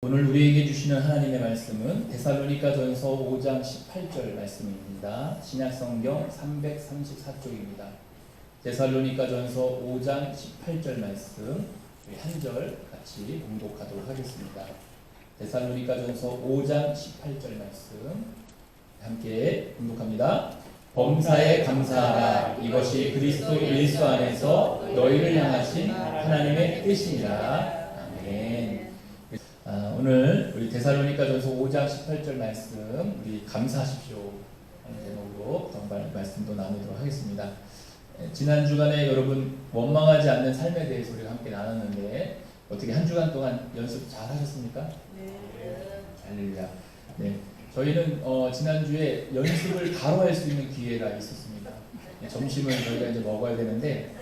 오늘 우리에게 주시는 하나님의 말씀은 데살로니가전서 5장 18절 말씀입니다. 신약성경 334쪽입니다. 데살로니가전서 5장 18절 말씀 한 절 같이 봉독하도록 하겠습니다. 데살로니가전서 5장 18절 말씀 함께 봉독합니다. 범사에 감사하라. 이것이 그리스도 예수 안에서 너희를 향하신 하나님의 뜻이니라. 아멘. 오늘 우리 데살로니가전서 5장 18절 말씀 우리 감사하십시오 하는 제목으로 정말 말씀도 나누도록 하겠습니다. 지난 주간에 여러분 원망하지 않는 삶에 대해서 우리가 함께 나눴는데 어떻게 한 주간 동안 연습 잘 하셨습니까? 네. 할렐루야. 네. 저희는 지난주에 연습을 바로 할 수 있는 기회가 있었습니다. 점심을 저희가 이제 먹어야 되는데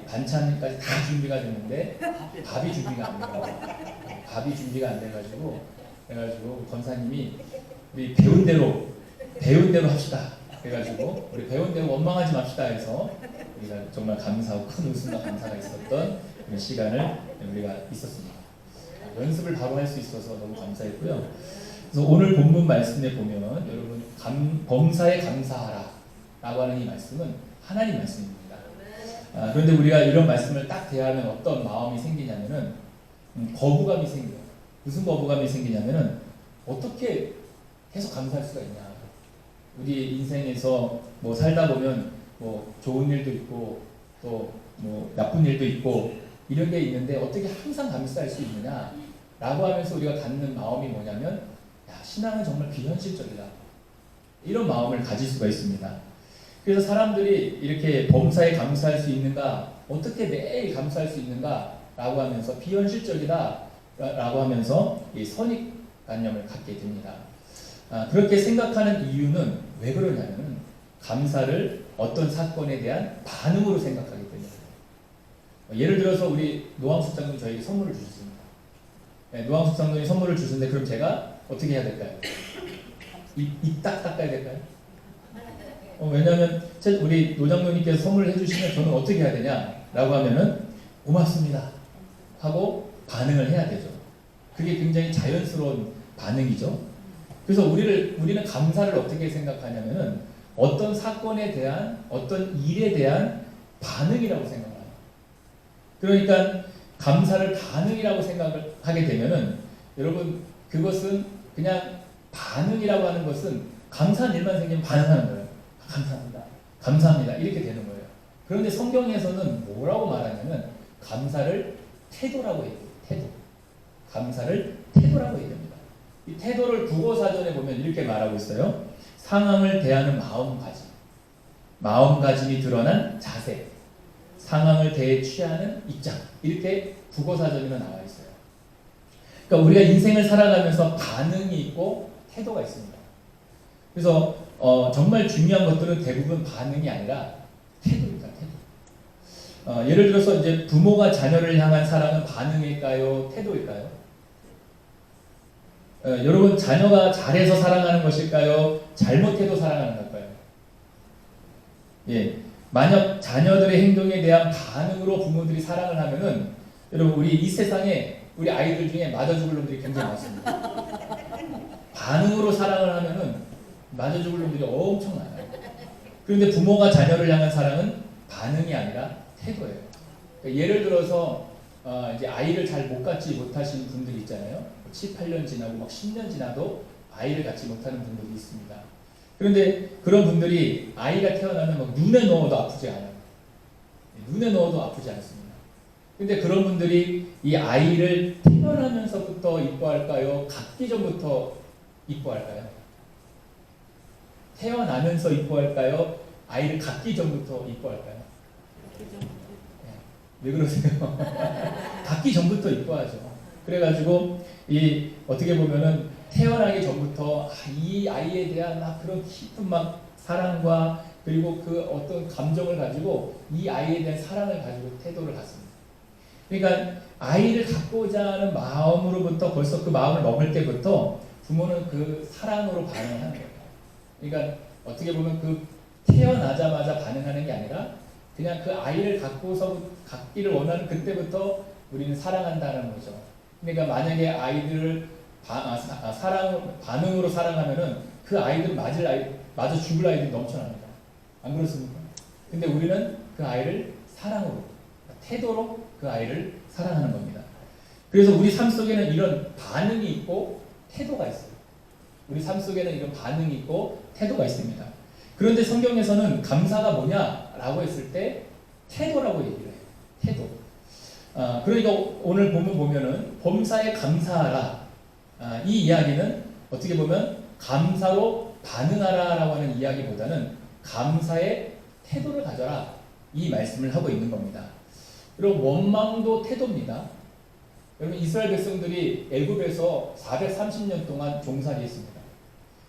반찬까지 다 준비가 됐는데 밥이 준비가 안 돼가지고 밥이 준비가 안 돼가지고 그래가지고 권사님이 우리 배운 대로 합시다. 그래가지고 우리 배운 대로 원망하지 맙시다 해서 우리가 정말 감사하고 큰 웃음과 감사가 있었던 그런 시간을 우리가 있었습니다. 연습을 바로 할 수 있어서 너무 감사했고요. 그래서 오늘 본문 말씀에 보면 여러분 범사에 감사하라 라고 하는 이 말씀은 하나님 말씀입니다. 그런데 우리가 이런 말씀을 딱 대하면 어떤 마음이 생기냐면은 거부감이 생겨요. 무슨 거부감이 생기냐면은 어떻게 계속 감사할 수가 있냐. 우리 인생에서 뭐 살다 보면 뭐 좋은 일도 있고 또 뭐 나쁜 일도 있고 이런 게 있는데 어떻게 항상 감사할 수 있느냐 라고 하면서 우리가 갖는 마음이 뭐냐면 야, 신앙은 정말 비현실적이다. 이런 마음을 가질 수가 있습니다. 그래서 사람들이 이렇게 범사에 감사할 수 있는가, 어떻게 매일 감사할 수 있는가 라고 하면서 비현실적이다 라고 하면서 이 선입관념을 갖게 됩니다. 그렇게 생각하는 이유는 왜 그러냐면 감사를 어떤 사건에 대한 반응으로 생각하기 때문입니다. 예를 들어서 우리 노항숙 장로님 저에게 선물을 주셨습니다. 네, 노항숙 장로님이 선물을 주셨는데 그럼 제가 어떻게 해야 될까요? 입 딱 닦아야 될까요? 왜냐하면 우리 노장로님께서 선물을 해주시면 저는 어떻게 해야 되냐라고 하면은 고맙습니다 하고 반응을 해야 되죠. 그게 굉장히 자연스러운 반응이죠. 그래서 우리는 감사를 어떻게 생각하냐면은 어떤 사건에 대한 어떤 일에 대한 반응이라고 생각을 합니다. 그러니까 감사를 반응이라고 생각을 하게 되면은 여러분 그것은 그냥 반응이라고 하는 것은 감사한 일만 생기면 반응하는 거예요. 감사합니다. 감사합니다. 이렇게 되는 거예요. 그런데 성경에서는 뭐라고 말하냐면 감사를 태도라고 얘기해요. 태도. 감사를 태도라고 얘기합니다. 이 태도를 국어사전에 보면 이렇게 말하고 있어요. 상황을 대하는 마음가짐. 마음가짐이 드러난 자세. 상황을 대해 취하는 입장. 이렇게 국어사전에는 나와 있어요. 그러니까 우리가 인생을 살아가면서 반응이 있고 태도가 있습니다. 그래서 정말 중요한 것들은 대부분 반응이 아니라 태도입니다. 태도. 예를 들어서 이제 부모가 자녀를 향한 사랑은 반응일까요? 태도일까요? 여러분 자녀가 잘해서 사랑하는 것일까요? 잘못해도 사랑하는 걸까요? 예, 만약 자녀들의 행동에 대한 반응으로 부모들이 사랑을 하면은 여러분 우리 이 세상에 우리 아이들 중에 맞아 죽을 놈들이 굉장히 많습니다. 반응으로 사랑을 하면은 맞아 죽을 놈들이 엄청 많아요. 그런데 부모가 자녀를 향한 사랑은 반응이 아니라 태도예요. 그러니까 예를 들어서 이제 아이를 잘 못 갖지 못하신 분들이 있잖아요. 7, 8년 지나고 막 10년 지나도 아이를 갖지 못하는 분들이 있습니다. 그런데 그런 분들이 아이가 태어나면 막 눈에 넣어도 아프지 않아요. 눈에 넣어도 아프지 않습니다. 근데 그런 분들이 이 아이를 태어나면서부터 이뻐할까요? 갖기 전부터 이뻐할까요? 태어나면서 이뻐할까요? 아이를 갖기 전부터 이뻐할까요? 네. 왜 그러세요? 갖기 전부터 이뻐하죠. 그래가지고 이 어떻게 보면은 태어나기 전부터 이 아이에 대한 막 그런 깊은 막 사랑과 그리고 그 어떤 감정을 가지고 이 아이에 대한 사랑을 가지고 태도를 갖습니다. 그러니까 아이를 갖고자 하는 마음으로부터 벌써 그 마음을 먹을 때부터 부모는 그 사랑으로 반응하는 거예요. 그러니까 어떻게 보면 그 태어나자마자 반응하는 게 아니라 그냥 그 아이를 갖기를 원하는 그때부터 우리는 사랑한다는 거죠. 그러니까 만약에 아이들을 반응으로 사랑하면은 그 아이들 맞아 죽을 아이들이 넘쳐납니다. 안 그렇습니까? 근데 우리는 그 아이를 사랑으로, 태도로 그 아이를 사랑하는 겁니다. 그래서 우리 삶 속에는 이런 반응이 있고 태도가 있어요. 우리 삶 속에는 이런 반응이 있고 태도가 있습니다. 그런데 성경에서는 감사가 뭐냐라고 했을 때 태도라고 얘기를 해요. 태도. 그러니까 오늘 본문 보면은 범사에 감사하라. 이 이야기는 어떻게 보면 감사로 반응하라라고 하는 이야기보다는 감사의 태도를 가져라. 이 말씀을 하고 있는 겁니다. 그리고 원망도 태도입니다. 여러분 이스라엘 백성들이 애굽에서 430년 동안 종살이했습니다.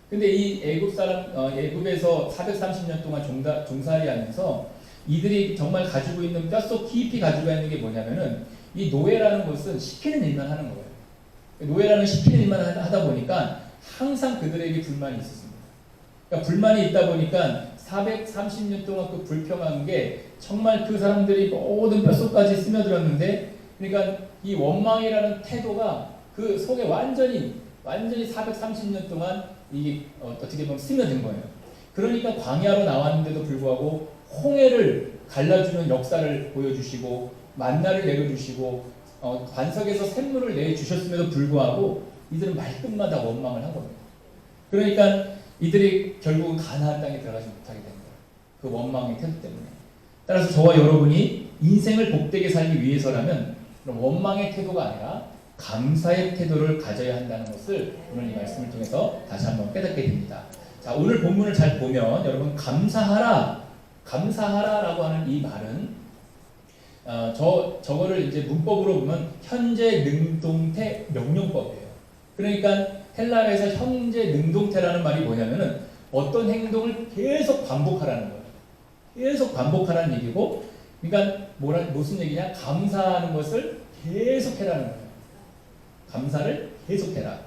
근데 이 애굽에서 430년 동안 종살이하면서 이들이 정말 가지고 있는 뼛속 깊이 가지고 있는 게 뭐냐면은 이 노예라는 것은 시키는 일만 하는 거예요. 노예라는 시키는 일만 하다 보니까 항상 그들에게 불만이 있었습니다. 그러니까 불만이 있다 보니까 430년 동안 그 불평한 게 정말 그 사람들이 모든 뼛속까지 스며들었는데, 그러니까 이 원망이라는 태도가 그 속에 완전히 430년 동안 이게 어떻게 보면 스며든 거예요. 그러니까 광야로 나왔는데도 불구하고 홍해를 갈라주는 역사를 보여주시고 만나를 내려주시고 관석에서 샘물을 내주셨음에도 불구하고 이들은 말끝마다 원망을 한 겁니다. 그러니까 이들이 결국은 가나안 땅에 들어가지 못하게 된 거예요. 그 원망의 태도 때문에. 따라서 저와 여러분이 인생을 복되게 살기 위해서라면 원망의 태도가 아니라 감사의 태도를 가져야 한다는 것을 오늘 이 말씀을 통해서 다시 한번 깨닫게 됩니다. 자, 오늘 본문을 잘 보면 여러분 감사하라라고 하는 이 말은 저거를 이제 문법으로 보면 현재 능동태 명령법이에요. 그러니까 헬라어에서 현재 능동태라는 말이 뭐냐면은 어떤 행동을 계속 반복하라는 거예요. 계속 반복하라는 얘기고, 그러니까 무슨 얘기냐? 감사하는 것을 계속해라는 거예요. 감사를 계속해라.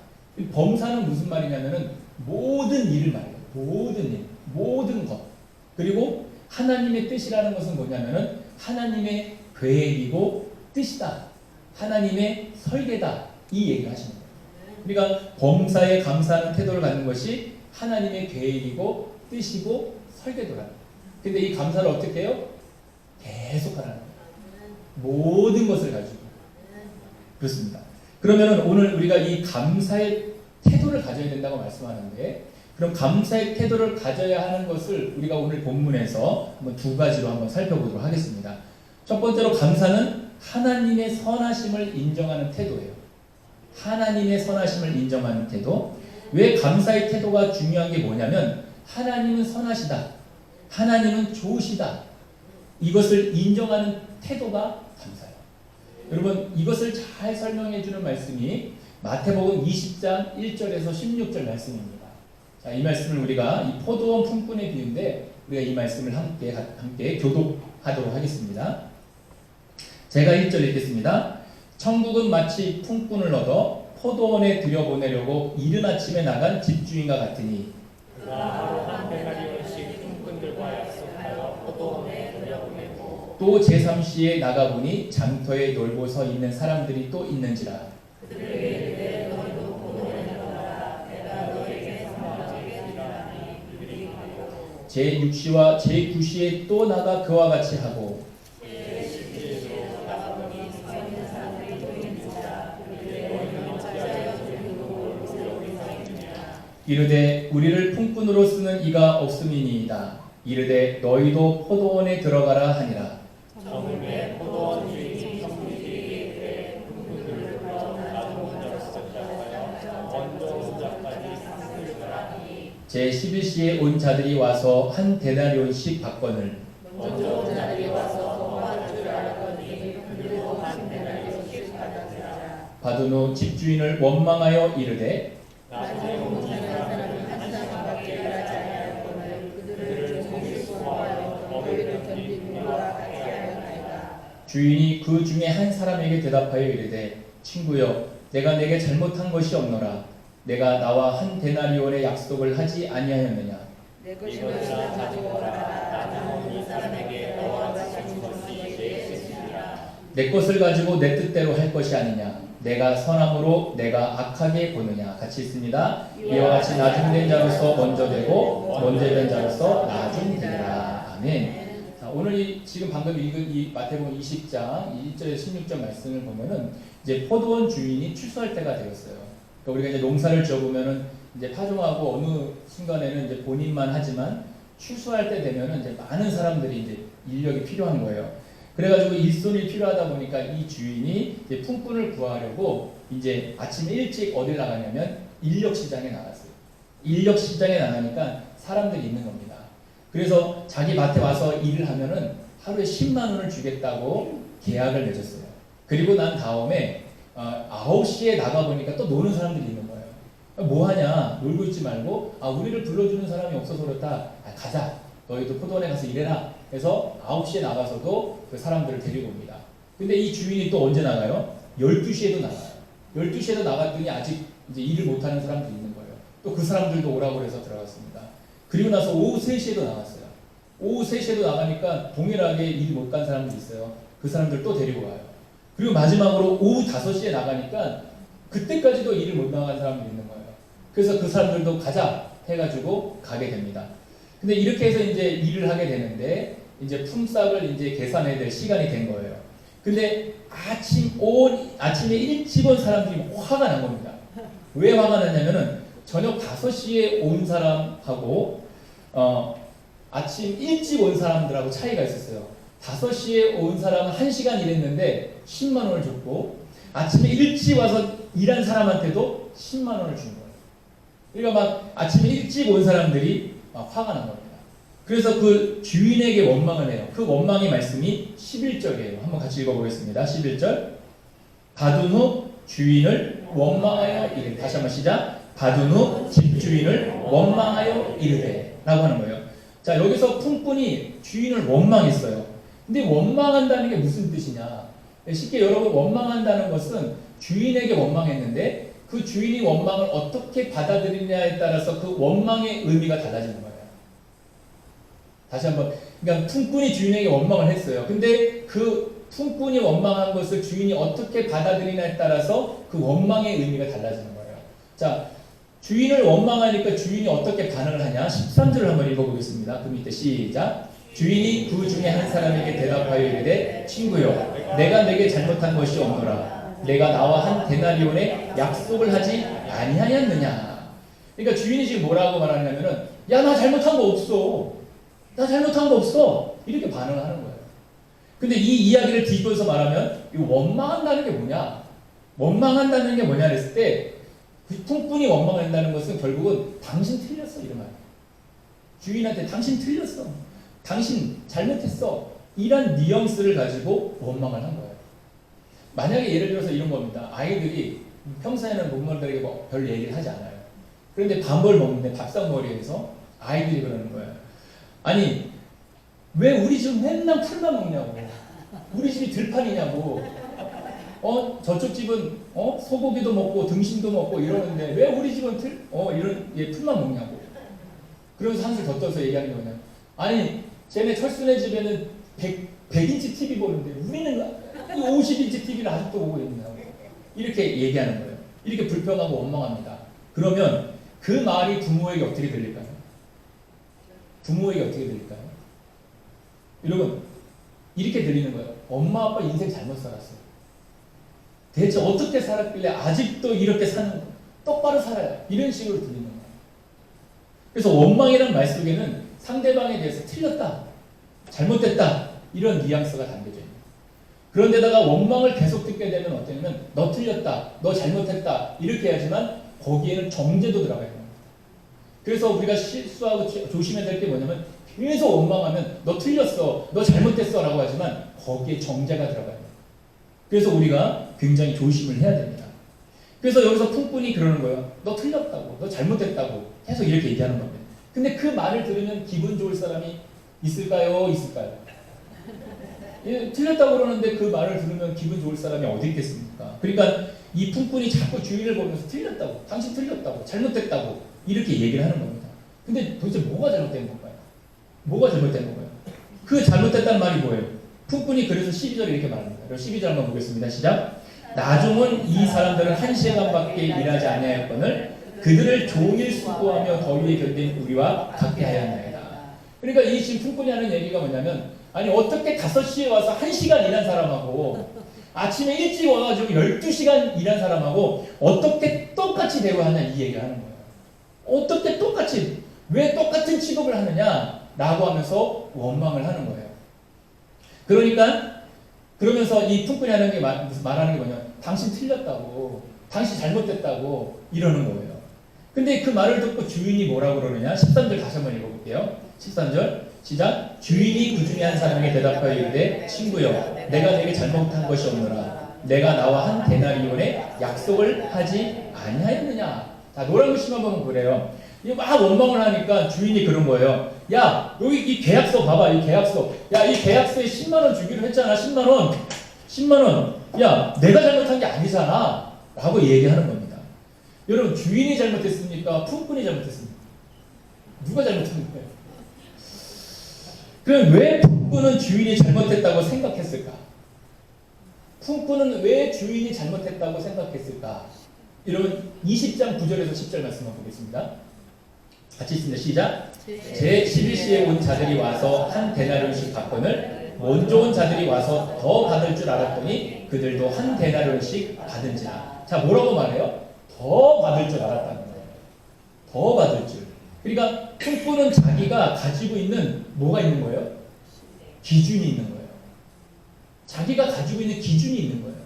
범사는 무슨 말이냐면은 모든 일을 말해요. 모든 일, 모든 것. 그리고 하나님의 뜻이라는 것은 뭐냐면은 하나님의 계획이고 뜻이다. 하나님의 설계다. 이 얘기를 하시는 거예요. 그러니까 범사에 감사하는 태도를 갖는 것이 하나님의 계획이고 뜻이고 설계도라는 거예요. 근데 이 감사를 어떻게 해요? 계속 하라는 거예요. 모든 것을 가지고. 그렇습니다. 그러면 오늘 우리가 이 감사의 태도를 가져야 된다고 말씀하는데, 그럼 감사의 태도를 가져야 하는 것을 우리가 오늘 본문에서 한번 두 가지로 한번 살펴보도록 하겠습니다. 첫 번째로 감사는 하나님의 선하심을 인정하는 태도예요. 하나님의 선하심을 인정하는 태도. 왜 감사의 태도가 중요한 게 뭐냐면 하나님은 선하시다. 하나님은 좋으시다. 이것을 인정하는 태도가 감사예요. 여러분 이것을 잘 설명해 주는 말씀이 마태복음 20장 1절에서 16절 말씀입니다. 자, 이 말씀을 우리가 이 포도원 품꾼의 비유인데 우리가 이 말씀을 함께 교독하도록 하겠습니다. 제가 1절 읽겠습니다. 천국은 마치 품꾼을 얻어 포도원에 들여보내려고 이른 아침에 나간 집주인과 같으니 하루 한 데나리온씩 품꾼들과 약속하여 포도원에 들여보내고 또 제3시에 나가보니 장터에 놀고 서 있는 사람들이 또 있는지라 그들에게 이르되 너희도 포도원에 나가라 내가 너희에게 선포하게 하리라 하니 그들이 가고 제6시와 제9시에 또 나가 그와 같이 하고 제11시에 나가보니 서 있는 사람들이 또 있는지라 그들에게 너희는 어찌하여 저기 놀고 여기 서 있느냐 이르되 우리를 품꾼으로 쓰는 이가 없음이니이다. 이르되 너희도 포도원에 들어가라 하니라. 저물매 포도원 주인이 성도들에게 이르되 품꾼들을 불러 나도 먼저 시작하여 먼저 온 자까지 상을 주라 하니 제11시에 온 자들이 와서 한 데나리온씩 받거늘 먼저 온 자들이 와서 도와주라 하더니 그들도 한 데나리온씩 받았으라. 받은 후 집주인을 원망하여 이르되 나중에 온 사람은 한 사람밖에 일하지 아니하였거늘 그들을 종일 수고하여 너희를 견딘 이와 같이 하였나이다. 주인이 그 중에 한 사람에게 대답하여 이르되 친구여 내가 내게 잘못한 것이 없노라. 내가 나와 한 데나리온의 약속을 하지 아니하였느냐. 내 것이나 가지고 가라. 나는 이 사람에게 너와 같이 준 것이 내 것이니라. 내 것을 가지고 내 뜻대로 할 것이 아니냐. 내가 선함으로 내가 악하게 보느냐. 같이 있습니다. 이와 같이 나중된 자로서 먼저 되고 먼저 된 자로서 나중되리라. 아멘. 자, 오늘 지금 방금 읽은 이 마태복음 20장 1절에서 16절 말씀을 보면은 이제 포도원 주인이 출소할 때가 되었어요. 그러니까 우리가 이제 농사를 지어보면은 이제 파종하고 어느 순간에는 이제 본인만 하지만 출소할 때 되면은 이제 많은 사람들이 이제 인력이 필요한 거예요. 그래가지고 일손이 필요하다 보니까 이 주인이 이제 품꾼을 구하려고 이제 아침에 일찍 어딜 나가냐면 인력 시장에 나갔어요. 인력 시장에 나가니까 사람들이 있는 겁니다. 그래서 자기 밭에 와서 일을 하면은 하루에 10만 원을 주겠다고 계약을 맺었어요. 그리고 난 다음에 9시에 나가보니까 또 노는 사람들이 있는 거예요. 뭐 하냐? 놀고 있지 말고 우리를 불러주는 사람이 없어서 그렇다. 가자. 너희도 포도원에 가서 일해라. 그래서 9시에 나가서도 그 사람들을 데리고 옵니다. 근데 이 주인이 또 언제 나가요? 12시에도 나가요. 12시에도 나갔더니 아직 이제 일을 못하는 사람들이 있는 거예요. 또 그 사람들도 오라고 해서 들어갔습니다. 그리고 나서 오후 3시에도 나갔어요. 오후 3시에도 나가니까 동일하게 일 못 간 사람들이 있어요. 그 사람들 또 데리고 와요. 그리고 마지막으로 오후 5시에 나가니까 그때까지도 일을 못 나간 사람들이 있는 거예요. 그래서 그 사람들도 가자 해가지고 가게 됩니다. 근데 이렇게 해서 이제 일을 하게 되는데 이제 품삯을 이제 계산해야 될 시간이 된 거예요. 근데 아침에 일찍 온 사람들이 화가 난 겁니다. 왜 화가 났냐면은 저녁 5시에 온 사람하고 아침 일찍 온 사람들하고 차이가 있었어요. 5시에 온 사람은 1시간 일했는데 10만 원을 줬고 아침에 일찍 와서 일한 사람한테도 10만 원을 준 거예요. 그러니까 막 아침에 일찍 온 사람들이 막 화가 난 겁니다. 그래서 그 주인에게 원망을 해요. 그 원망의 말씀이 11절이에요. 한번 같이 읽어보겠습니다. 11절. 받은 후 주인을 원망하여 이르되. 다시 한번 시작. 받은 후 집주인을 원망하여 이르되 라고 하는 거예요. 자, 여기서 품꾼이 주인을 원망했어요. 근데 원망한다는 게 무슨 뜻이냐? 쉽게 여러분, 원망한다는 것은 주인에게 원망했는데 그 주인이 원망을 어떻게 받아들이냐에 따라서 그 원망의 의미가 달라지는 거예요. 다시 한번, 그러니까 품꾼이 주인에게 원망을 했어요. 근데 그 품꾼이 원망한 것을 주인이 어떻게 받아들이냐에 따라서 그 원망의 의미가 달라지는 거예요. 자, 주인을 원망하니까 주인이 어떻게 반응을 하냐? 13절을 한번 읽어보겠습니다. 그 밑에 시작. 주인이 그 중에 한 사람에게 대답하여 이르되 친구여, 내가 내게 잘못한 것이 없노라. 내가 나와 한 데나리온의 약속을 하지 아니하였느냐. 그러니까 주인이 지금 뭐라고 말하냐면은 야, 나 잘못한 거 없어. 나 잘못한 거 없어. 이렇게 반응을 하는 거예요. 근데 이 이야기를 뒤집어서 말하면 이 원망한다는 게 뭐냐? 원망한다는 게 뭐냐 했을 때 그 품꾼이 원망한다는 것은 결국은 당신 틀렸어 이런 말이에요. 주인한테 당신 틀렸어. 당신 잘못했어. 이런 뉘앙스를 가지고 원망을 한 거예요. 만약에 예를 들어서 이런 겁니다. 아이들이 평소에는 부모들에게 뭐 별 얘기를 하지 않아요. 그런데 밥을 먹는데 밥상머리에서 아이들이 그러는 거예요. 아니, 왜 우리 집 맨날 풀만 먹냐고. 우리 집이 들판이냐고. 저쪽 집은 소고기도 먹고 등심도 먹고 이러는데 왜 우리 집은 풀만 먹냐고. 그러면서 한술 더 떠서 얘기하는 게 뭐냐. 아니, 쟤네 철순의 집에는 100인치 TV 보는데 우리는 50인치 TV를 아직도 보고 있냐고. 이렇게 얘기하는 거예요. 이렇게 불평하고 원망합니다. 그러면 그 말이 부모에게 어떻게 들릴까요? 부모에게 어떻게 들릴까요? 여러분, 이렇게 들리는 거예요. 엄마 아빠 인생 잘못 살았어요. 대체 어떻게 살았길래 아직도 이렇게 사는 거예요? 똑바로 살아요. 이런 식으로 들리는 거예요. 그래서 원망이라는 말 속에는 상대방에 대해서 틀렸다, 잘못됐다 이런 뉘앙스가 담겨져 있는 거예요. 그런데다가 원망을 계속 듣게 되면 어떠냐면 너 틀렸다, 너 잘못했다 이렇게 하지만 거기에는 정죄도 들어가야 됩니다. 그래서 우리가 실수하고 조심해야 될 게 뭐냐면 계속 원망하면 너 틀렸어, 너 잘못했어 라고 하지만 거기에 정죄가 들어가야 돼요. 그래서 우리가 굉장히 조심을 해야 됩니다. 그래서 여기서 품꾼이 그러는 거예요. 너 틀렸다고, 너 잘못했다고 계속 이렇게 얘기하는 겁니다. 근데 그 말을 들으면 기분 좋을 사람이 있을까요? 있을까요? 예, 틀렸다고 그러는데 그 말을 들으면 기분 좋을 사람이 어디 있겠습니까? 그러니까 이 품꾼이 자꾸 주인을 보면서 틀렸다고, 당신 틀렸다고, 잘못됐다고 이렇게 얘기를 하는 겁니다. 근데 도대체 뭐가 잘못된 건가요? 뭐가 잘못된 건가요? 그 잘못됐다는 말이 뭐예요? 품꾼이 그래서 12절에 이렇게 말합니다. 12절 한번 보겠습니다. 시작. 나중은 이 사람들은 1시간밖에 일하지 아니하였거늘 그들을 종일 수고하며 더위에 견딘 우리와 같게 하였나이다. 그러니까 이 지금 품꾼이 하는 얘기가 뭐냐면, 아니 어떻게 5시에 와서 1시간 일한 사람하고 아침에 일찍 와가지고 12시간 일한 사람하고 어떻게 똑같이 대우하냐, 이 얘기를 하는 거예요. 어떻게 똑같이, 왜 똑같은 취급을 하느냐 라고 하면서 원망을 하는 거예요. 그러니까 그러면서 이 품꾼이 하는 게 말하는 게 뭐냐, 당신 틀렸다고, 당신 잘못됐다고 이러는 거예요. 근데 그 말을 듣고 주인이 뭐라고 그러느냐, 13절 다시 한번 읽어볼게요. 13절 시작. 주인이 그 중에 한 사람에게 대답하여 이르되 친구여, 내가 내게 잘못한 것이 없노라. 내가 나와 한 데나리온의 약속을 하지 아니하였느냐. 자, 노란 글씨만 보면 그래요. 이거 막 원망을 하니까 주인이 그런 거예요. 야, 여기 이 계약서 봐봐, 이 계약서. 야, 이 계약서에 10만 원 주기로 했잖아. 10만 원. 10만 원. 야, 내가 잘못한 게 아니잖아. 라고 얘기하는 겁니다. 여러분, 주인이 잘못했습니까? 품꾼이 잘못했습니까? 누가 잘못한 거예요? 그럼 왜 품꾼은 주인이 잘못했다고 생각했을까? 품꾼은 왜 주인이 잘못했다고 생각했을까? 여러분, 20장 9절에서 10절 말씀을 보겠습니다. 같이 있습니다. 시작. 제 11시에 온 자들이 와서 한 데나리온씩 받거늘 먼저 온 자들이 와서 더 받을 줄 알았더니 그들도 한 데나리온씩 받은지라. 자, 뭐라고 말해요? 더 받을 줄 알았다는 거예요. 더 받을 줄. 그러니까 품꾼은 자기가 가지고 있는 뭐가 있는 거예요? 기준이 있는 거예요. 자기가 가지고 있는 기준이 있는 거예요.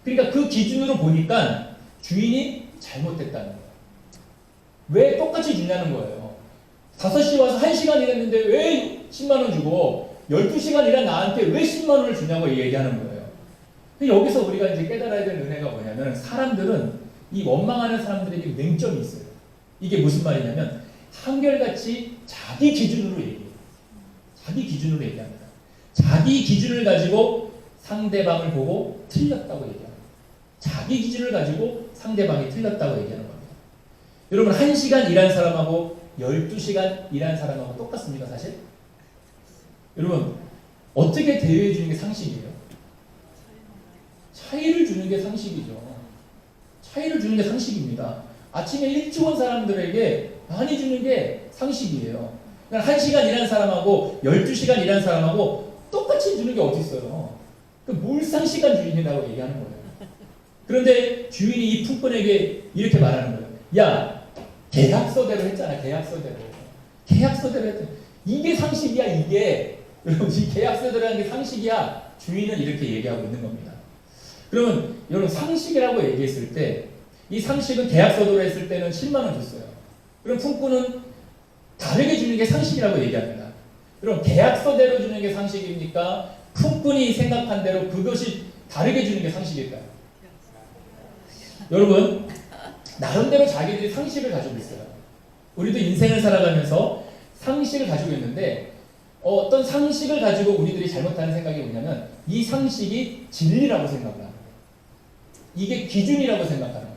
그러니까 그 기준으로 보니까 주인이 잘못됐다는 거예요. 왜 똑같이 주냐는 거예요. 5시 와서 1시간 일했는데 왜 10만 원 주고 12시간 일한 나한테 왜 10만 원을 주냐고 얘기하는 거예요. 근데 여기서 우리가 이제 깨달아야 될 은혜가 뭐냐면, 사람들은, 이 원망하는 사람들에게 맹점이 있어요. 이게 무슨 말이냐면 한결같이 자기 기준으로 얘기해요. 자기 기준으로 얘기합니다. 자기 기준을 가지고 상대방을 보고 틀렸다고 얘기합니다. 자기 기준을 가지고 상대방이 틀렸다고 얘기하는 겁니다. 여러분, 1시간 일한 사람하고 12시간 일한 사람하고 똑같습니까, 사실? 여러분, 어떻게 대우해 주는 게 상식이에요? 차이를 주는 게 상식이죠. 차이를 주는 게 상식입니다. 아침에 일찍 온 사람들에게 많이 주는 게 상식이에요. 그러니까 1시간 일한 사람하고 12시간 일한 사람하고 똑같이 주는 게 어디 있어요? 그 몰상시간주의라고 얘기하는 거예요. 그런데 주인이 이 품꾼에게 이렇게 말하는 거예요. 야, 계약서대로 했잖아. 계약서대로 했잖아. 이게 상식이야. 이게 여러분, 이 계약서대로 하는 게 상식이야. 주인은 이렇게 얘기하고 있는 겁니다. 그러면 여러분, 상식이라고 얘기했을 때, 이 상식은 계약서대로 했을 때는 10만 원 줬어요. 그럼 품꾼은 다르게 주는 게 상식이라고 얘기합니다. 그럼 계약서대로 주는 게 상식입니까? 품꾼이 생각한 대로 그것이 다르게 주는 게 상식일까요? 여러분, 나름대로 자기들이 상식을 가지고 있어요. 우리도 인생을 살아가면서 상식을 가지고 있는데, 어떤 상식을 가지고 우리들이 잘못하는 생각이 뭐냐면, 이 상식이 진리라고 생각을 하는 거예요. 이게 기준이라고 생각하는 거예요.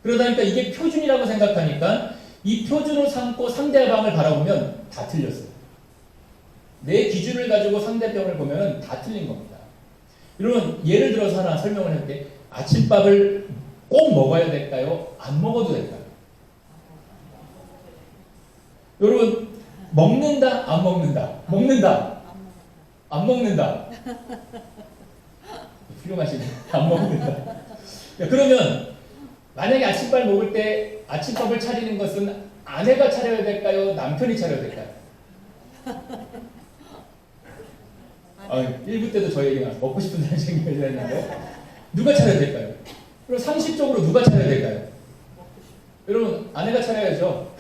그러다 보니까 이게 표준이라고 생각하니까 이 표준을 삼고 상대방을 바라보면 다 틀렸어요. 내 기준을 가지고 상대방을 보면 다 틀린 겁니다. 여러분, 예를 들어서 하나 설명을 해볼게요. 아침밥을 꼭 먹어야 될까요? 안 먹어도 될까요? 여러분, 먹는다? 안 먹는다? 먹는다? 안 먹는다? 훌륭하시네. 안 먹는다. 그러면 만약에 아침밥 먹을 때 아침밥을 차리는 것은 아내가 차려야 될까요? 남편이 차려야 될까요? 1부 때도 저 얘기가 먹고 싶은 사람 생각을 했는데, 누가 차려야 될까요? 그럼 상식적으로 누가 차려야 될까요? 여러분, 아내가 차려야죠.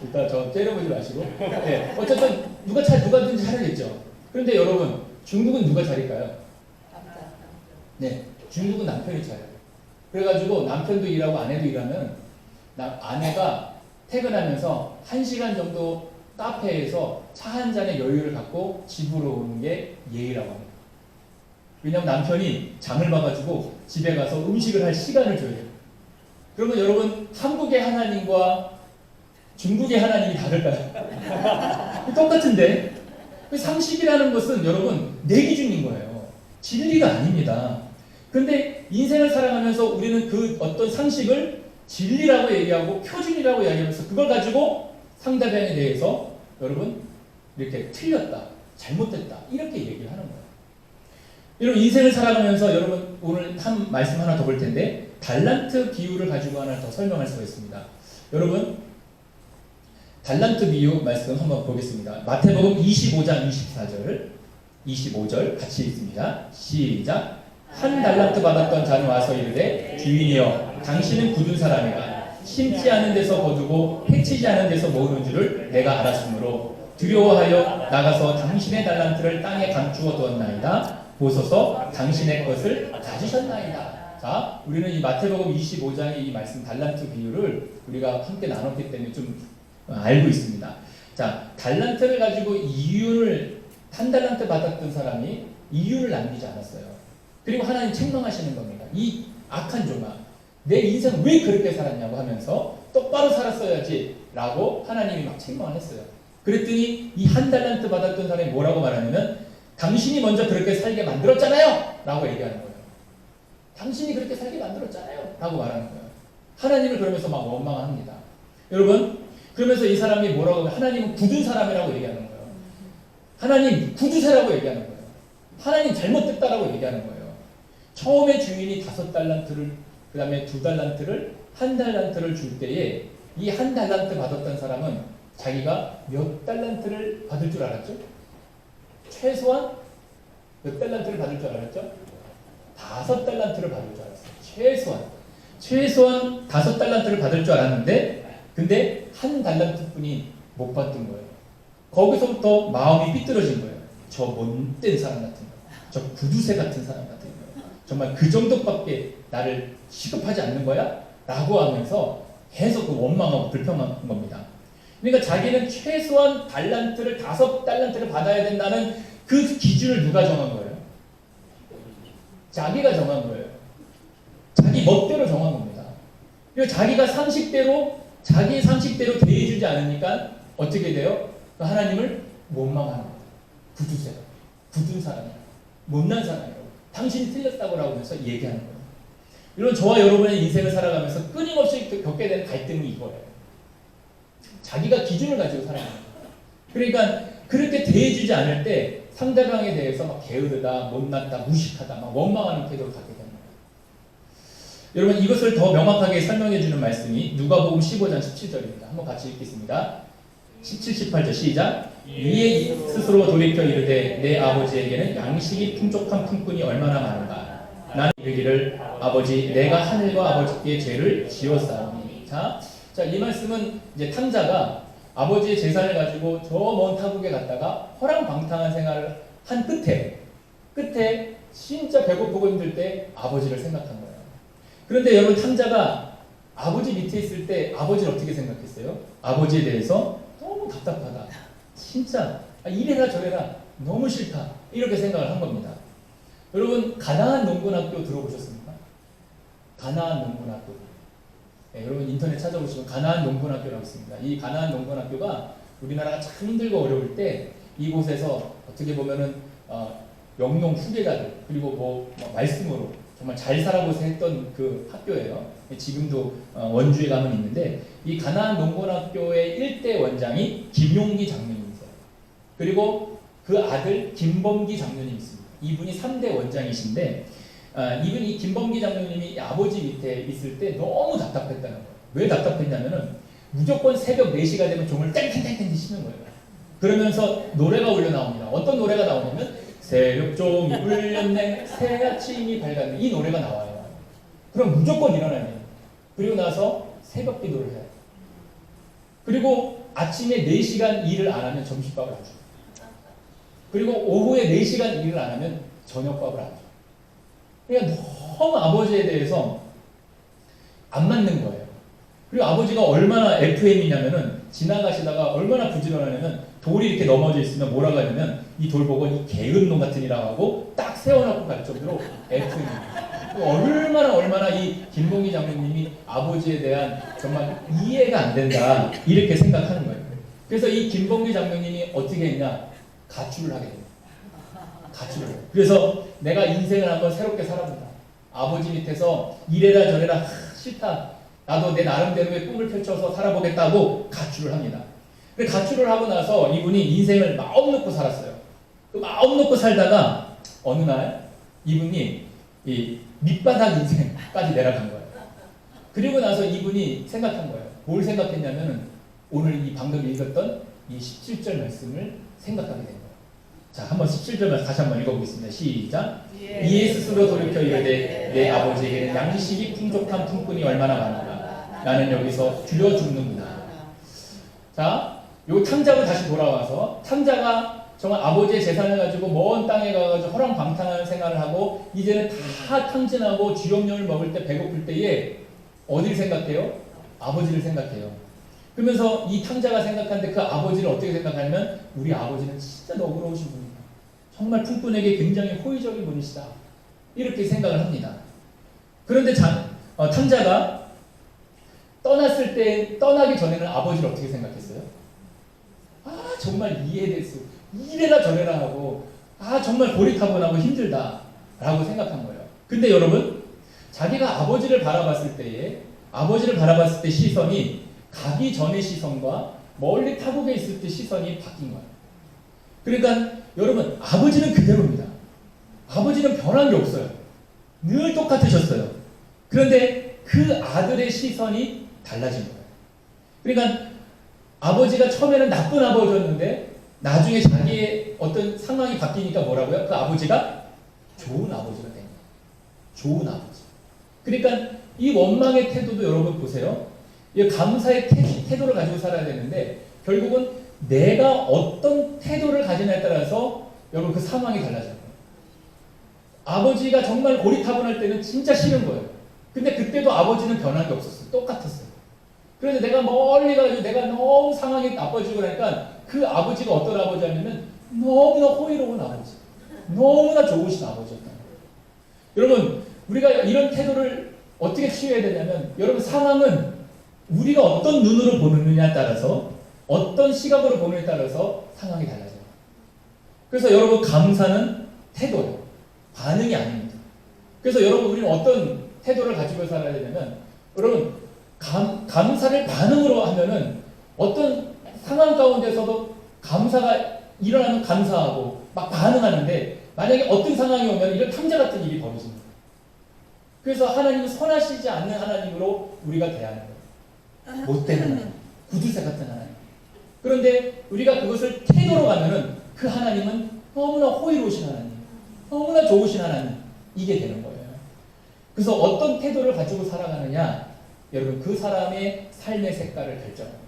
일단 저 째려보지 마시고. 네, 어쨌든 누가든지 차려야겠죠. 그런데 여러분, 중국은 누가 차릴까요? 네, 중국은 남편이 차려요. 그래가지고 남편도 일하고 아내도 일하면 아내가 퇴근하면서 1시간 정도 카페에서 차 한 잔의 여유를 갖고 집으로 오는 게 예의라고 합니다. 왜냐하면 남편이 장을 봐가지고 집에 가서 음식을 할 시간을 줘야 돼요. 그러면 여러분, 한국의 하나님과 중국의 하나님이 다를까요? 똑같은데, 상식이라는 것은 여러분 내 기준인 거예요. 진리가 아닙니다. 근데 인생을 살아가면서 우리는 그 어떤 상식을 진리라고 얘기하고 표준이라고 이야기하면서 그걸 가지고 상대방에 대해서 여러분 이렇게 틀렸다, 잘못됐다 이렇게 얘기를 하는 거예요. 여러분 인생을 살아가면서 여러분 오늘 한 말씀 하나 더 볼 텐데 달란트 비유를 가지고 하나 더 설명할 수가 있습니다. 여러분 달란트 비유 말씀 한번 보겠습니다. 마태복음 25장 25절 같이 읽습니다. 시작. 한 달란트 받았던 자는 와서 이르되 주인이여 당신은 굳은 사람이라 심지 않은 데서 거두고 해치지 않은 데서 모으는 줄을 내가 알았으므로 두려워하여 나가서 당신의 달란트를 땅에 감추어 두었나이다. 보소서 당신의 것을 가지셨나이다. 자, 우리는 이 마태복음 25장의 이 말씀 달란트 비유를 우리가 함께 나눴기 때문에 좀 알고 있습니다. 자, 달란트를 가지고 한 달란트 받았던 사람이 이윤을 남기지 않았어요. 그리고 하나님 책망하시는 겁니다. 이 악한 종아, 내 인생 왜 그렇게 살았냐고 하면서 똑바로 살았어야지 라고 하나님이 막 책망을 했어요. 그랬더니 이 한 달란트 받았던 사람이 뭐라고 말하냐면 당신이 먼저 그렇게 살게 만들었잖아요 라고 얘기하는 거예요. 당신이 그렇게 살게 만들었잖아요 라고 말하는 거예요. 하나님을 그러면서 막 원망합니다. 여러분 그러면서 이 사람이 뭐라고 하면 하나님은 굳은 사람이라고 얘기하는 거예요. 하나님 굳으세라고 얘기하는 거예요. 하나님 잘못됐다라고 얘기하는 거예요. 처음에 주인이 5달란트를 그 다음에 2달란트를 1달란트를 줄 때에 이 1달란트 받았던 사람은 자기가 몇 달란트를 받을 줄 알았죠? 최소한 몇 달란트를 받을 줄 알았죠? 5달란트를 받을 줄 알았어요. 최소한 5달란트를 받을 줄 알았는데 근데 1달란트뿐이 못 받은 거예요. 거기서부터 마음이 삐뚤어진 거예요. 저 못된 사람 같은 거, 저 구두쇠 같은 사람 같은 거, 정말 그 정도밖에 나를 취급하지 않는 거야? 라고 하면서 계속 그 원망하고 불평한 겁니다. 그러니까 자기는 최소한 5달란트를 받아야 된다는 그 기준을 누가 정한 거예요? 자기가 정한 거예요. 자기 멋대로 정한 겁니다. 그리고 자기가 자기 상식대로 대해주지 않으니까 어떻게 돼요? 하나님을 원망하는 거예요. 구두쇠, 굳은 사람이야, 못난 사람이라고, 당신이 틀렸다고 하면서 얘기하는 거예요. 이런 저와 여러분의 인생을 살아가면서 끊임없이 겪게 되는 갈등이 이거예요. 자기가 기준을 가지고 살아가는 거예요. 그러니까 그렇게 대해주지 않을 때 상대방에 대해서 막 게으르다, 못났다, 무식하다, 막 원망하는 태도를 갖게 되는 거예요. 여러분 이것을 더 명확하게 설명해 주는 말씀이 누가복음 15장 17절입니다. 한번 같이 읽겠습니다. 17, 18절 시작. 이에 스스로 돌이켜 이르되 내 아버지에게는 양식이 풍족한 품꾼이 얼마나 많은가. 나는 이르기를 아버지 내가 하늘과 아버지께 죄를 지었사오니. 자, 이 말씀은 이제 탕자가 아버지의 재산을 가지고 저 먼 타국에 갔다가 허랑방탕한 생활을 한 끝에 진짜 배고프고 힘들 때 아버지를 생각한 거예요. 그런데 여러분 탕자가 아버지 밑에 있을 때 아버지를 어떻게 생각했어요? 아버지에 대해서 너무 답답하다. 진짜 이래라 저래라 너무 싫다. 이렇게 생각을 한 겁니다. 여러분 가나안 농군학교 들어보셨습니까? 가나안 농군학교. 네, 여러분 인터넷 찾아보시면 가나안 농군학교라고 있습니다. 이 가나안 농군학교가 우리나라가 참 힘들고 어려울 때 이곳에서 어떻게 보면은 영농 후계자들 그리고 뭐 말씀으로 정말 잘 살아보세요 했던 그 학교예요. 지금도 원주에 가면 있는데 이 가나안 농군학교의 1대 원장이 김용기 장로님이세요. 그리고 그 아들 김범기 장로님이 있습니다. 이분이 3대 원장이신데 이분이 김범기 장로님이 아버지 밑에 있을 때 너무 답답했다는 거예요. 왜 답답했냐면은 무조건 새벽 4시가 되면 종을 땡땡땡땡 치는 거예요. 그러면서 노래가 울려 나옵니다. 어떤 노래가 나오냐면 새벽종이 울렸네 새 아침이 밝았네 이 노래가 나와요. 그럼 무조건 일어나야 돼요. 그리고 나서 새벽 기도를 해요. 그리고 아침에 4시간 일을 안 하면 점심밥을 안 줘요. 그리고 오후에 4시간 일을 안 하면 저녁밥을 안 줘요. 그러니까 너무 아버지에 대해서 안 맞는 거예요. 그리고 아버지가 얼마나 FM이냐면은 지나가시다가 얼마나 부지런하냐면 돌이 이렇게 넘어져 있으면 뭐라고 하냐면 이 돌 보고 이 개은놈 같은 이라고 하고 딱 세워놓고 갈 정도로 FM입니다. 얼마나 이 김봉기 장로님이 아버지에 대한 정말 이해가 안 된다 이렇게 생각하는 거예요. 그래서 이 김봉기 장로님이 어떻게 했냐 가출을 하게 됩니다. 가출을 해요. 그래서 내가 인생을 한번 새롭게 살아보자. 아버지 밑에서 이래라 저래라 싫다. 나도 내 나름대로의 꿈을 펼쳐서 살아보겠다고 가출을 합니다. 근데 가출을 하고 나서 이분이 인생을 마음 놓고 살았어요. 그 마음 놓고 살다가 어느 날 이분이 이 밑바닥 인생까지 내려간 거예요. 그리고 나서 이분이 생각한 거예요. 뭘 생각했냐면은 오늘 이 방금 읽었던 이 17절 말씀을 생각하게 된 거예요. 자, 한번 17절 말씀 다시 한번 읽어보겠습니다. 시작. 이에 스스로 돌이켜 이르되 내 아버지에게는 양식이 풍족한 품꾼이 얼마나 많은가. 나는 여기서 줄여 죽는구나. 자, 요 탕자로 다시 돌아와서 탕자가 정말 아버지의 재산을 가지고 먼 땅에 가가지고 허랑방탕한 생활을 하고 이제는 다 탕진하고 쥐염염을 먹을 때 배고플 때에 어디를 생각해요? 아버지를 생각해요. 그러면서 이 탕자가 생각하는데 그 아버지를 어떻게 생각하냐면 우리 아버지는 진짜 너그러우신 분이다. 정말 품꾼에게 굉장히 호의적인 분이시다. 이렇게 생각을 합니다. 그런데 탕자가 떠났을 때 떠나기 전에는 아버지를 어떻게 생각했어요? 아 정말 이해됐어. 이래라 저래라 하고 아 정말 고리타분하고 힘들다 라고 생각한 거예요. 근데 여러분 자기가 아버지를 바라봤을 때 시선이 가기 전의 시선과 멀리 타국에 있을 때 시선이 바뀐 거예요. 그러니까 여러분 아버지는 그대로입니다. 아버지는 변한 게 없어요. 늘 똑같으셨어요. 그런데 그 아들의 시선이 달라진 거예요. 그러니까 아버지가 처음에는 나쁜 아버지였는데 나중에 자기의 어떤 상황이 바뀌니까 뭐라고요? 그 아버지가 좋은 아버지가 된 거예요. 좋은 아버지. 그러니까 이 원망의 태도도 여러분 보세요. 이 감사의 태도를 가지고 살아야 되는데 결국은 내가 어떤 태도를 가지냐에 따라서 여러분 그 상황이 달라져요. 아버지가 정말 고리타분할 때는 진짜 싫은 거예요. 근데 그때도 아버지는 변한 게 없었어요. 똑같았어요. 그런데 내가 멀리 가가지고 내가 너무 상황이 나빠지고 그러니까 그 아버지가 어떤 아버지냐면 너무나 호의로운 아버지. 너무나 좋으신 아버지였다. 여러분 우리가 이런 태도를 어떻게 취해야 되냐면 여러분 상황은 우리가 어떤 눈으로 보느냐에 따라서 어떤 시각으로 보느냐에 따라서 상황이 달라져요. 그래서 여러분 감사는 태도예요. 반응이 아닙니다. 그래서 여러분 우리는 어떤 태도를 가지고 살아야 되냐면 여러분 감사를 반응으로 하면은 어떤 상황 가운데서도 감사가 일어나면 감사하고 막 반응하는데 만약에 어떤 상황이 오면 이런 탕자 같은 일이 벌어집니다. 그래서 하나님은 선하시지 않는 하나님으로 우리가 대하는 거예요. 못된 하나님, 구두쇠 같은 하나님. 그런데 우리가 그것을 태도로 가면은 그 하나님은 너무나 호의로우신 하나님, 너무나 좋으신 하나님, 이게 되는 거예요. 그래서 어떤 태도를 가지고 살아가느냐, 여러분 그 사람의 삶의 색깔을 결정합니다.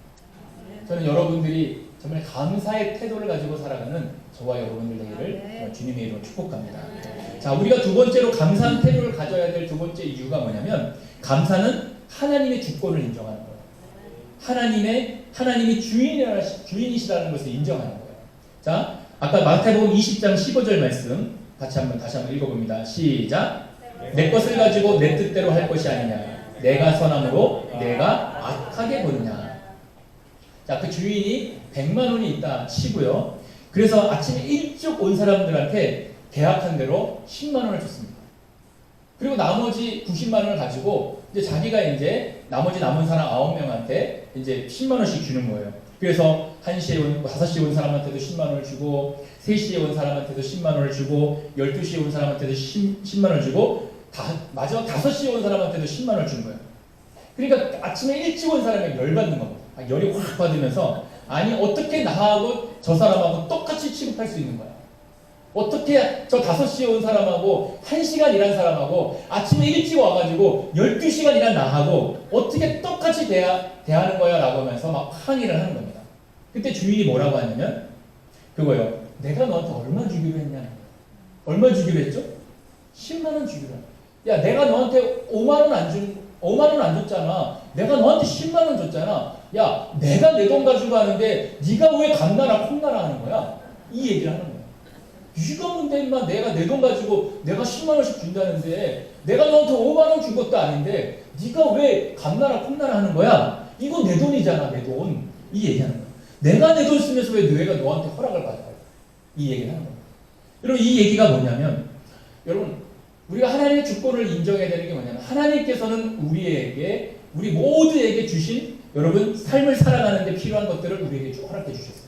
저는 여러분들이 정말 감사의 태도를 가지고 살아가는 저와 여러분들 되기를 주님의 이름으로 축복합니다. 자, 우리가 두 번째로 감사한 태도를 가져야 될 두 번째 이유가 뭐냐면 감사는 하나님의 주권을 인정하는 거예요. 하나님이 주인이시라는 것을 인정하는 거예요. 자, 아까 마태복음 20장 15절 말씀 다시 한번 읽어봅니다. 시작. 내 것을 가지고 내 뜻대로 할 것이 아니냐. 내가 선함으로 내가 악하게 보느냐. 자, 그 주인이 100만 원이 있다 치고요. 그래서 아침에 일찍 온 사람들한테 계약한 대로 10만 원을 줬습니다. 그리고 나머지 90만 원을 가지고 이제 자기가 이제 나머지 남은 사람 9명한테 이제 10만 원씩 주는 거예요. 그래서 1시에 온, 5시에 온 사람한테도 10만 원을 주고 3시에 온 사람한테도 10만 원을 주고 12시에 온 사람한테도 10만 원을 주고 마지막 5시에 온 사람한테도 10만 원을 준 거예요. 그러니까 아침에 일찍 온 사람이 열받는 겁니다. 열이 확 받으면서 아니 어떻게 나하고 저 사람하고 똑같이 취급할 수 있는 거야. 어떻게 저 5시에 온 사람하고 1시간 일한 사람하고 아침에 일찍 와가지고 12시간 일한 나하고 어떻게 똑같이 대하는 거야 라고 하면서 막 항의를 하는 겁니다. 그때 주인이 뭐라고 하냐면 그거요. 내가 너한테 얼마 주기로 했냐. 얼마 주기로 했죠? 10만 원 주기로. 야 내가 너한테 5만 원 안 줬잖아. 내가 너한테 10만 원 줬잖아. 야 내가 내 돈 가지고 하는데 네가 왜 감나라 콩나라 하는 거야? 이 얘기를 하는 거야. 네가 뭔데 임마 내가 내 돈 가지고 내가 10만 원씩 준다는데 내가 너한테 5만 원 준 것도 아닌데 네가 왜 감나라 콩나라 하는 거야? 이거 내 돈이잖아 내 돈. 이 얘기하는 거야. 내가 내 돈 쓰면서 왜 내가 너한테 허락을 받아요? 이 얘기를 하는 거야. 여러분 이 얘기가 뭐냐면 여러분, 우리가 하나님의 주권을 인정해야 되는 게 뭐냐면 하나님께서는 우리에게, 우리 모두에게 주신 여러분 삶을 살아가는 데 필요한 것들을 우리에게 쭉 허락해 주셨어요.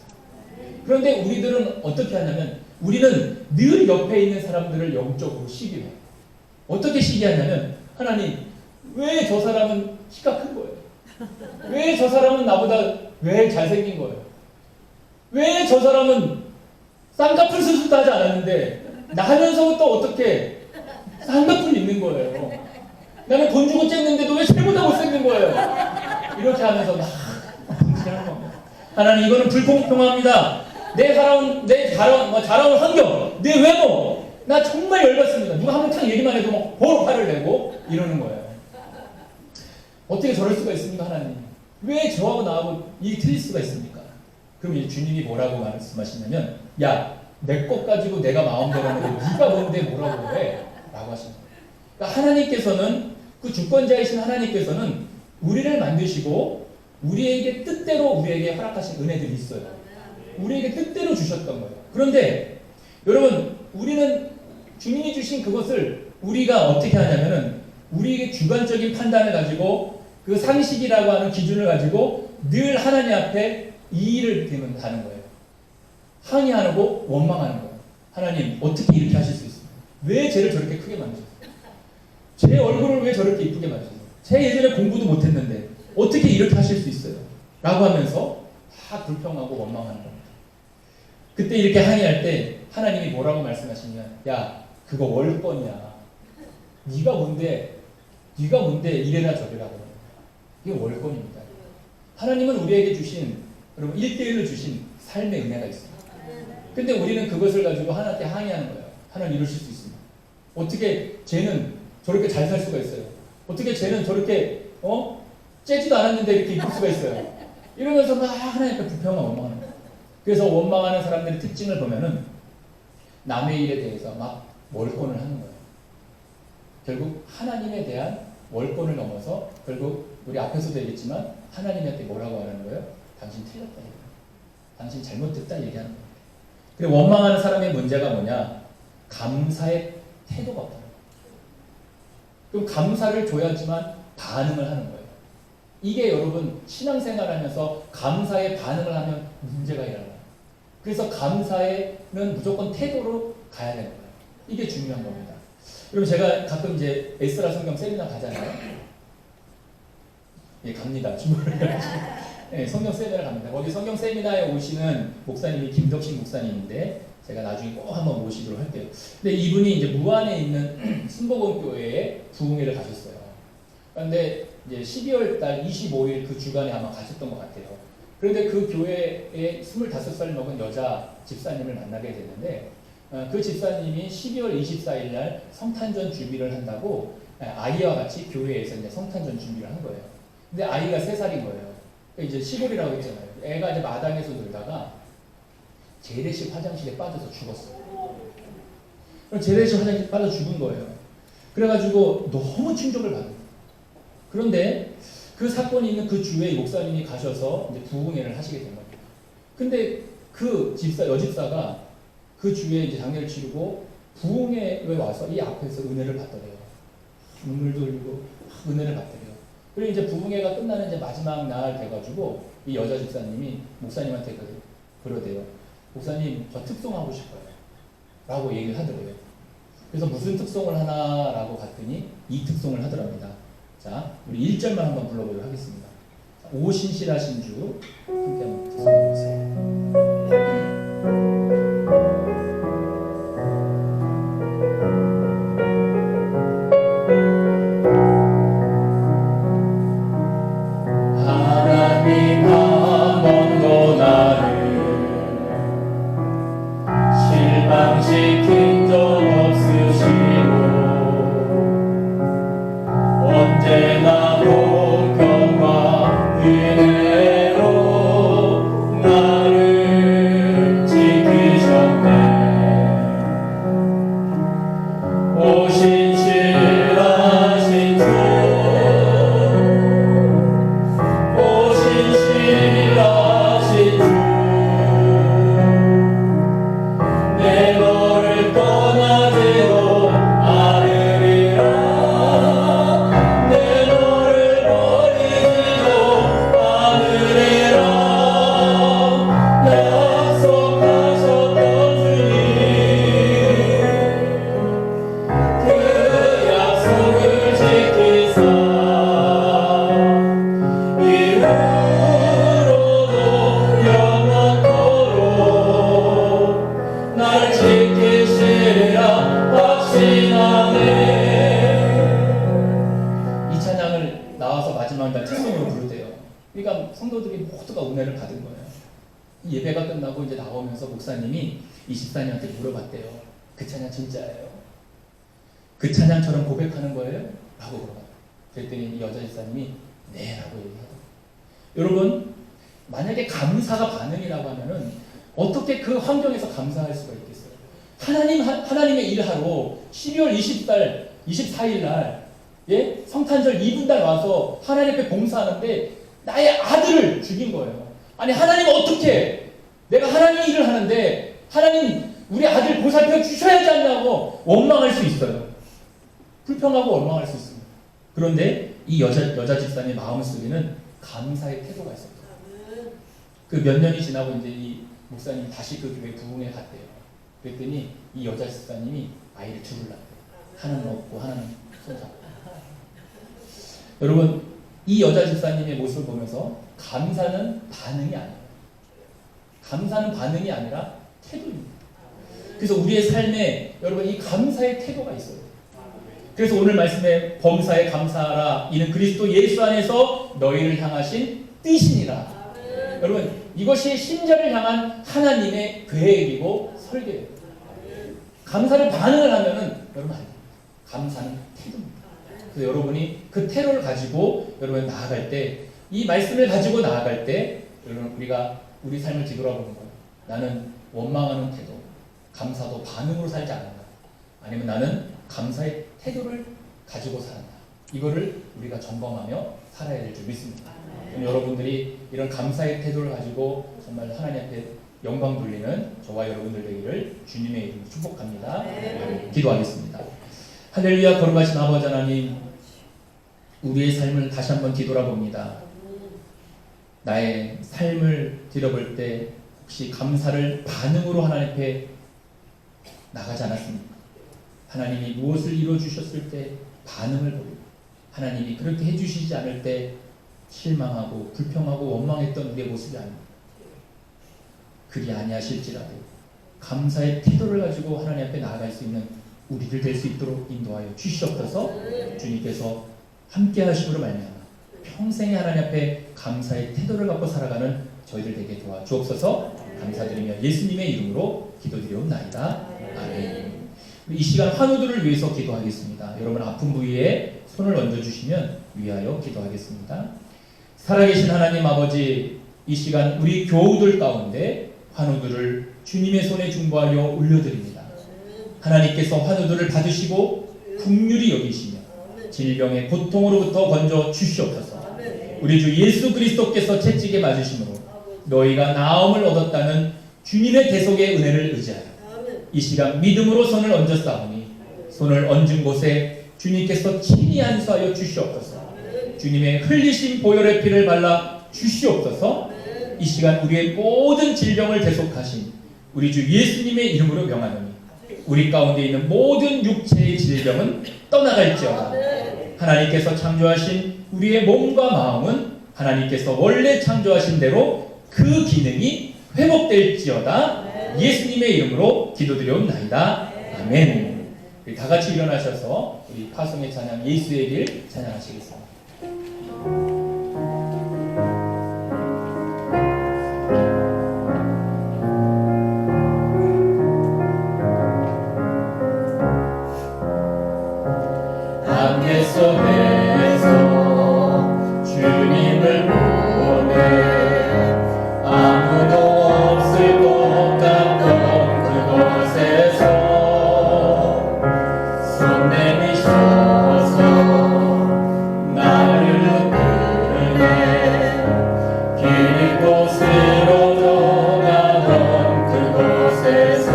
그런데 우리들은 어떻게 하냐면 우리는 늘 옆에 있는 사람들을 영적으로 시기해요. 어떻게 시기하냐면 하나님, 왜 저 사람은 키가 큰 거예요? 왜 저 사람은 나보다 왜 잘생긴 거예요? 왜 저 사람은 쌍꺼풀 수술도 하지 않았는데 나면서부터 어떻게 쌍꺼풀이 있는 거예요? 나는 돈 주고 쨌는데도 왜 쟤보다 못생긴 거예요? 이렇게 하면서 막 분실하는 겁니다. 하나님, 이거는 불공평합니다. 내 자라온 환경, 내 외모, 나 정말 열받습니다. 누가 한번 얘기만 해도 막 바로 화를 내고 이러는 거예요. 어떻게 저럴 수가 있습니까, 하나님? 왜 저하고 나하고 이게 틀릴 수가 있습니까? 그럼 이제 주님이 뭐라고 말씀하시냐면, 야, 내 것 가지고 내가 마음대로 하는데 네가 뭔데 뭐라고 해? 라고 하시는 거예요. 그러니까 하나님께서는, 그 주권자이신 하나님께서는 우리를 만드시고 우리에게 뜻대로 우리에게 허락하신 은혜들이 있어요. 우리에게 뜻대로 주셨던 거예요. 그런데 여러분, 우리는 주님이 주신 그것을 우리가 어떻게 하냐면은 우리에게 주관적인 판단을 가지고 그 상식이라고 하는 기준을 가지고 늘 하나님 앞에 이의를 대는 거예요. 항의하고 원망하는 거예요. 하나님, 어떻게 이렇게 하실 수 있어요? 왜 쟤를 저렇게 크게 만드셨어요? 제 얼굴을 왜 저렇게 이쁘게 만드셨어요? 제 예전에 공부도 못했는데 어떻게 이렇게 하실 수 있어요? 라고 하면서 다 불평하고 원망하는 겁니다. 그때 이렇게 항의할 때 하나님이 뭐라고 말씀하시냐면, 야, 그거 월권이야. 네가 뭔데 이래라 저래라 그러는 거야. 이게 월권입니다. 하나님은 우리에게 주신, 여러분, 1대1로 주신 삶의 은혜가 있습니다. 근데 우리는 그것을 가지고 하나님께 항의하는 거예요. 하나님, 이러실 수 있습니다. 어떻게 쟤는 저렇게 잘 살 수가 있어요? 어떻게 쟤는 저렇게 째지도 않았는데 이렇게 이쁠 수가 있어요? 이러면서 막 하나님께 불평하고 원망하는 거예요. 그래서 원망하는 사람들의 특징을 보면은 남의 일에 대해서 막 월권을 하는 거예요. 결국 하나님에 대한 월권을 넘어서 결국 우리 앞에서도 얘기했지만 하나님한테 뭐라고 하는 거예요? 당신 틀렸다 얘기해요. 당신 잘못됐다 얘기하는 거예요. 그리고 원망하는 사람의 문제가 뭐냐? 감사의 태도가 없다는 거예요. 그럼 감사를 줘야지만 반응을 하는 거예요. 이게 여러분 신앙생활하면서 감사에 반응을 하면 문제가 일어나요. 그래서 감사에는 무조건 태도로 가야 되는 거예요. 이게 중요한 겁니다. 그럼 제가 가끔 이제 에스라 성경 세미나 가잖아요. 예, 갑니다. 네, 성경 세미나 갑니다. 거기 성경 세미나에 오시는 목사님이 김덕신 목사님인데 제가 나중에 꼭 한번 모시도록 할게요. 근데 이분이 이제 무안에 있는 순복음교회에 부흥회를 가셨어요. 그런데 이제 12월 달 25일 그 주간에 아마 가셨던 것 같아요. 그런데 그 교회에 25살 먹은 여자 집사님을 만나게 됐는데 그 집사님이 12월 24일 날 성탄절 준비를 한다고 아이와 같이 교회에서 이제 성탄절 준비를 한 거예요. 근데 아이가 3살인 거예요. 이제 시골이라고 했잖아요. 애가 이제 마당에서 놀다가 재래식 화장실에 빠져서 죽었어요. 그럼 재래식 화장실에 빠져 죽은 거예요. 그래가지고 너무 충격을 받은 거예요. 그런데 그 사건이 있는 그 주에 목사님이 가셔서 이제 부흥회를 하시게 된 겁니다. 근데 그 여집사가 그 주에 이제 장례를 치르고 부흥회에 와서 이 앞에서 은혜를 받더래요. 눈물도 흘리고 은혜를 받더래요. 그리고 이제 부흥회가 끝나는 이제 마지막 날 돼가지고 이 여자 집사님이 목사님한테 그러대요. 목사님, 저 특송하고 싶어요. 라고 얘기를 하더래요. 그래서 무슨 특송을 하나라고 봤더니 이 특송을 하더랍니다. 자, 우리 1절만 한번 불러보도록 하겠습니다. 오 신실하신 주, 함께 한번 특송해보세요. 실망시킨 적 없으시고 언제나 공평과 은혜로 날 나와서 마지막 날 찬송을 부르대요. 그러니까 성도들이 모두가 은혜를 받은 거예요. 예배가 끝나고 이제 나오면서 목사님이 이 집사님한테 물어봤대요. 그 찬양 진짜예요? 그 찬양처럼 고백하는 거예요? 라고 물어봐요. 그랬더니 이 여자 집사님이 네 라고 얘기하더라고요. 여러분, 만약에 감사가 반응이라고 하면은 어떻게 그 환경에서 감사할 수가 있겠어요? 하나님의 일하러 12월 24일 날 예? 성탄절 이분달 와서 하나님 앞에 봉사하는데 나의 아들을 죽인 거예요. 아니 하나님 어떻게 내가 하나님 일을 하는데 하나님 우리 아들 보살펴 주셔야지 않냐고 원망할 수 있어요. 불평하고 원망할 수 있습니다. 그런데 이 여자 집사님의 마음속에는 감사의 태도가 있었어요. 그 몇 년이 지나고 이제 이 목사님이 다시 그 교회 부흥에 갔대요. 그랬더니 이 여자 집사님이 아이를 둘을 낳았대요. 하나는 없고 하나는 손잡고. 여러분, 이 여자 집사님의 모습을 보면서 감사는 반응이 아니에요. 감사는 반응이 아니라 태도입니다. 그래서 우리의 삶에 여러분 이 감사의 태도가 있어요. 그래서 오늘 말씀에 범사에 감사하라. 이는 그리스도 예수 안에서 너희를 향하신 뜻이니라. 여러분 이것이 신자를 향한 하나님의 계획이고 설계예요. 감사를 반응을 하면은 여러분 아니에요. 감사는 태도입니다. 그래서 여러분이 그 태도를 가지고 여러분 나아갈 때, 이 말씀을 가지고 나아갈 때 여러분 우리가 우리 삶을 뒤돌아보는 거예요. 나는 원망하는 태도, 감사도 반응으로 살지 않는다. 아니면 나는 감사의 태도를 가지고 살았다. 이거를 우리가 점검하며 살아야 될 줄 믿습니다. 그럼 여러분들이 이런 감사의 태도를 가지고 정말 하나님 앞에 영광 돌리는 저와 여러분들 되기를 주님의 이름으로 축복합니다. 기도하겠습니다. 할렐루야. 거룩하신 아버지 하나님, 우리의 삶을 다시 한번 뒤돌아봅니다. 나의 삶을 뒤돌아볼 때 혹시 감사를 반응으로 하나님 앞에 나가지 않았습니까? 하나님이 무엇을 이루어주셨을 때 반응을 보이고, 하나님이 그렇게 해주시지 않을 때 실망하고 불평하고 원망했던 우리의 모습이 아닙니다. 그리 아니하실지라도 감사의 태도를 가지고 하나님 앞에 나아갈 수 있는 우리들 될 수 있도록 인도하여 주시옵소서. 주님께서 함께 하심으로 말미암아 평생에 하나님 앞에 감사의 태도를 갖고 살아가는 저희들 되게 도와주옵소서. 감사드리며 예수님의 이름으로 기도드리옵나이다. 아멘. 이 시간 환우들을 위해서 기도하겠습니다. 여러분 아픈 부위에 손을 얹어주시면 위하여 기도하겠습니다. 살아계신 하나님 아버지, 이 시간 우리 교우들 가운데 환우들을 주님의 손에 중보하여 올려드립니다. 하나님께서 환우들을 받으시고 긍휼히 여기시며 질병의 고통으로부터 건져 주시옵소서. 우리 주 예수 그리스도께서 채찍에 맞으심으로 너희가 나음을 얻었다는 주님의 대속의 은혜를 의지하여 이 시간 믿음으로 손을 얹었사오니 손을 얹은 곳에 주님께서 친히 안수하여 주시옵소서. 주님의 흘리신 보혈의 피를 발라 주시옵소서. 이 시간 우리의 모든 질병을 대속하신 우리 주 예수님의 이름으로 명하노니 우리 가운데 있는 모든 육체의 질병은 떠나갈지어다. 하나님께서 창조하신 우리의 몸과 마음은 하나님께서 원래 창조하신 대로 그 기능이 회복될지어다. 예수님의 이름으로 기도드려옵나이다. 아멘. 우리 다 같이 일어나셔서 우리 파송의 찬양 예수의 길 찬양하시겠습니다. 안개 속에서 주님을 보내 아무도 없을 것 같던 그곳에서 손 내미셔서 나를 이끄네 길 곳으로 떠나던 그곳에서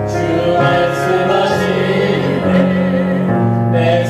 주 말씀하시네 내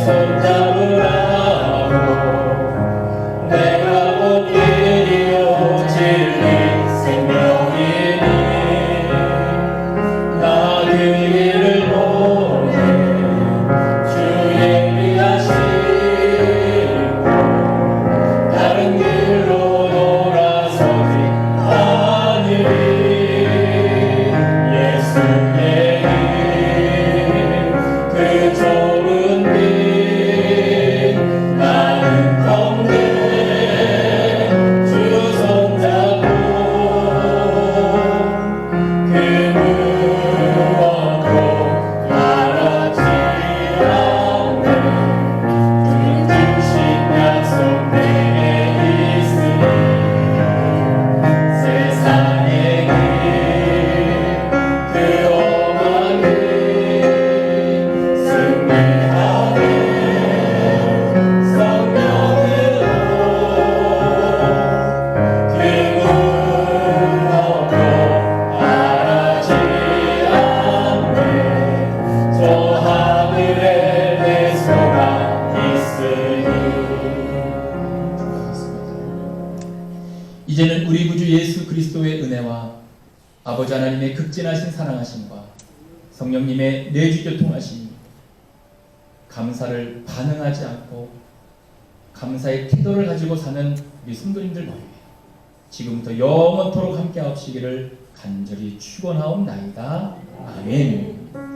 이제는 우리 구주 예수 그리스도의 은혜와 아버지 하나님의 극진하신 사랑하심과 성령님의 내주교통하심이 감사를 반응하지 않고 감사의 태도를 가지고 사는 우리 성도님들 머리에 지금부터 영원토록 함께하시기를 간절히 축원하옵나이다. 아멘.